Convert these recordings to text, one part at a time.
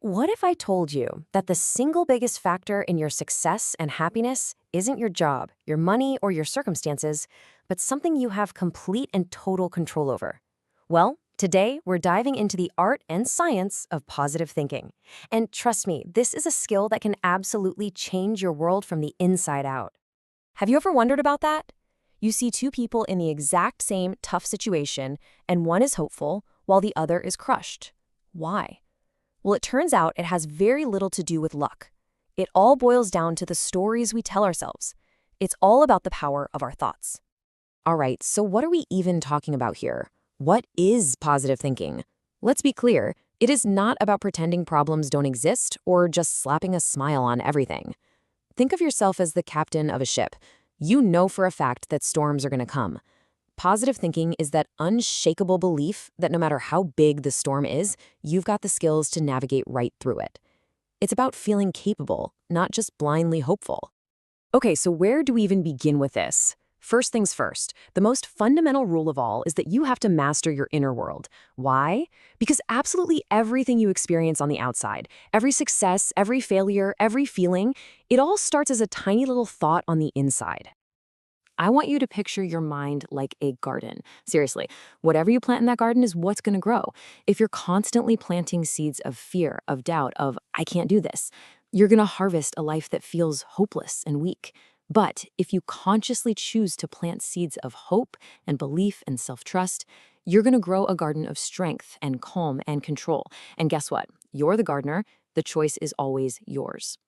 What if I told you that the single biggest factor in your success and happiness isn't your job, your money, or your circumstances, but something you have complete and total control over? Well, today we're diving into the art and science of positive thinking. And trust me, this is a skill that can absolutely change your world from the inside out. Have you ever wondered about that? You see two people in the exact same tough situation, and one is hopeful while the other is crushed. Why? Well, it turns out it has very little to do with luck. It all boils down to the stories we tell ourselves. It's all about the power of our thoughts. All right, so what are we even talking about here? What is positive thinking? Let's be clear, it is not about pretending problems don't exist or just slapping a smile on everything. Think of yourself as the captain of a ship. You know for a fact that storms are going to come. Positive thinking is that unshakable belief that no matter how big the storm is, you've got the skills to navigate right through it. It's about feeling capable, not just blindly hopeful. Okay, so where do we even begin with this? First things first, the most fundamental rule of all is that you have to master your inner world. Why? Because absolutely everything you experience on the outside, every success, every failure, every feeling, it all starts as a tiny little thought on the inside. I want you to picture your mind like a garden. Seriously, whatever you plant in that garden is what's going to grow. If you're constantly planting seeds of fear, of doubt, of I can't do this, you're going to harvest a life that feels hopeless and weak. But if you consciously choose to plant seeds of hope and belief and self-trust, you're going to grow a garden of strength and calm and control. And guess what? You're the gardener. The choice is always yours.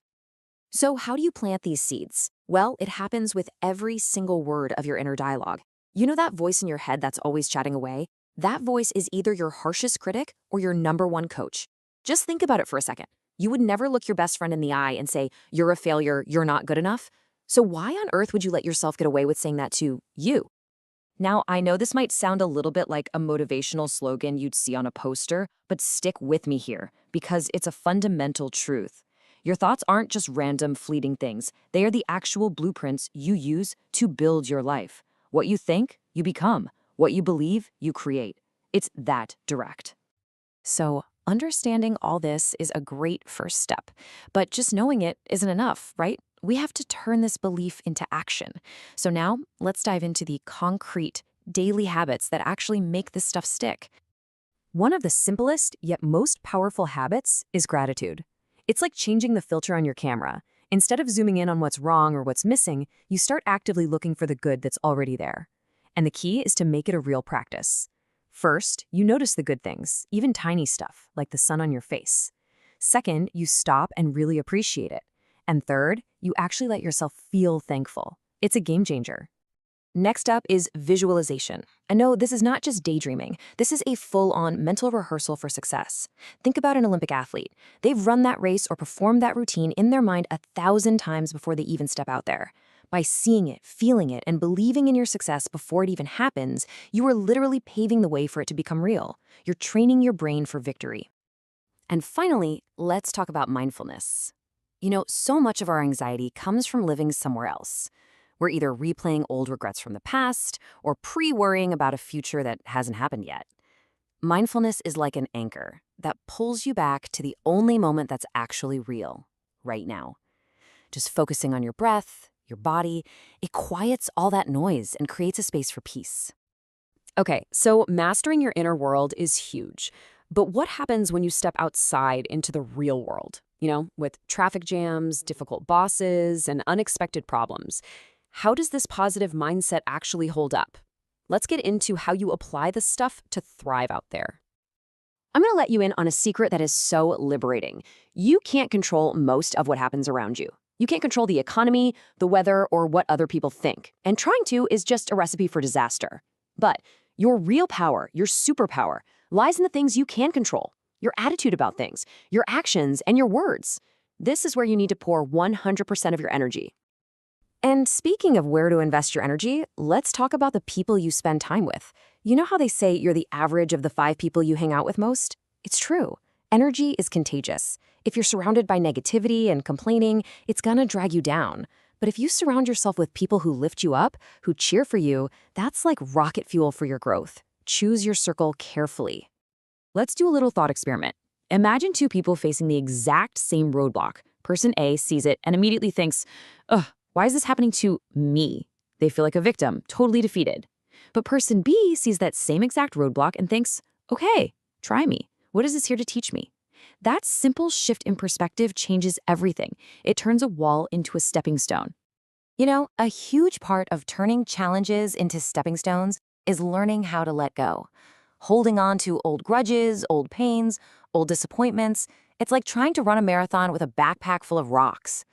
So how do you plant these seeds? Well, it happens with every single word of your inner dialogue. You know that voice in your head that's always chatting away? That voice is either your harshest critic or your number one coach. Just think about it for a second. You would never look your best friend in the eye and say, "You're a failure, you're not good enough." So why on earth would you let yourself get away with saying that to you? Now, I know this might sound a little bit like a motivational slogan you'd see on a poster, but stick with me here, because it's a fundamental truth. Your thoughts aren't just random, fleeting things. They are the actual blueprints you use to build your life. What you think, you become. What you believe, you create. It's that direct. So, understanding all this is a great first step. But just knowing it isn't enough, right? We have to turn this belief into action. So now, let's dive into the concrete, daily habits that actually make this stuff stick. One of the simplest yet most powerful habits is gratitude. It's like changing the filter on your camera. Instead of zooming in on what's wrong or what's missing, you start actively looking for the good that's already there. And the key is to make it a real practice. First, you notice the good things, even tiny stuff, like the sun on your face. Second, you stop and really appreciate it. And third, you actually let yourself feel thankful. It's a game changer. Next up is visualization. And no, this is not just daydreaming. This is a full-on mental rehearsal for success. Think about an Olympic athlete. They've run that race or performed that routine in their mind 1,000 times before they even step out there. By seeing it, feeling it, and believing in your success before it even happens, you are literally paving the way for it to become real. You're training your brain for victory. And finally, let's talk about mindfulness. You know, so much of our anxiety comes from living somewhere else. We're either replaying old regrets from the past or pre-worrying about a future that hasn't happened yet. Mindfulness is like an anchor that pulls you back to the only moment that's actually real, right now. Just focusing on your breath, your body, it quiets all that noise and creates a space for peace. Okay, so mastering your inner world is huge. But what happens when you step outside into the real world? You know, with traffic jams, difficult bosses, and unexpected problems. How does this positive mindset actually hold up? Let's get into how you apply this stuff to thrive out there. I'm going to let you in on a secret that is so liberating. You can't control most of what happens around you. You can't control the economy, the weather, or what other people think. And trying to is just a recipe for disaster. But your real power, your superpower, lies in the things you can control. Your attitude about things, your actions, and your words. This is where you need to pour 100% of your energy. And speaking of where to invest your energy, let's talk about the people you spend time with. You know how they say you're the average of the 5 people you hang out with most? It's true. Energy is contagious. If you're surrounded by negativity and complaining, it's gonna drag you down. But if you surround yourself with people who lift you up, who cheer for you, that's like rocket fuel for your growth. Choose your circle carefully. Let's do a little thought experiment. Imagine two people facing the exact same roadblock. Person A sees it and immediately thinks, ugh, why is this happening to me? They feel like a victim, totally defeated. But person B sees that same exact roadblock and thinks, okay, try me. What is this here to teach me? That simple shift in perspective changes everything. It turns a wall into a stepping stone. You know, a huge part of turning challenges into stepping stones is learning how to let go. Holding on to old grudges, old pains, old disappointments, it's like trying to run a marathon with a backpack full of rocks.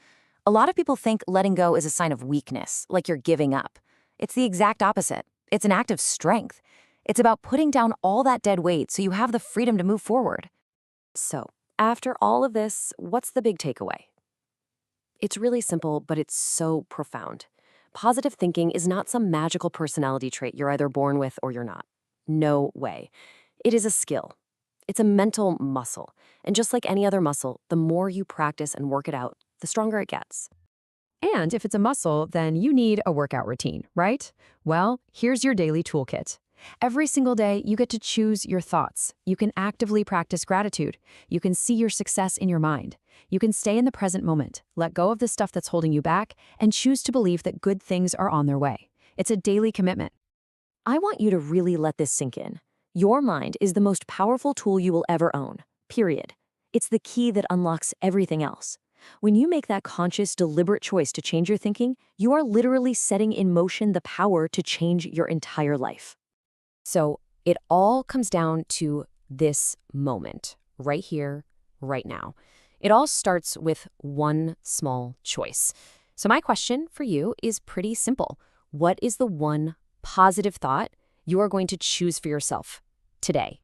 A lot of people think letting go is a sign of weakness, like you're giving up. It's the exact opposite. It's an act of strength. It's about putting down all that dead weight so you have the freedom to move forward. So, after all of this, what's the big takeaway? It's really simple, but it's so profound. Positive thinking is not some magical personality trait you're either born with or you're not. No way. It is a skill. It's a mental muscle. And just like any other muscle, the more you practice and work it out, the stronger it gets. And if it's a muscle, then you need a workout routine, right? Well, here's your daily toolkit. Every single day, you get to choose your thoughts. You can actively practice gratitude. You can see your success in your mind. You can stay in the present moment, let go of the stuff that's holding you back, and choose to believe that good things are on their way. It's a daily commitment. I want you to really let this sink in. Your mind is the most powerful tool you will ever own, period. It's the key that unlocks everything else. When you make that conscious, deliberate choice to change your thinking, you are literally setting in motion the power to change your entire life. So it all comes down to this moment, right here, right now. It all starts with one small choice. So my question for you is pretty simple. What is the one positive thought you are going to choose for yourself today?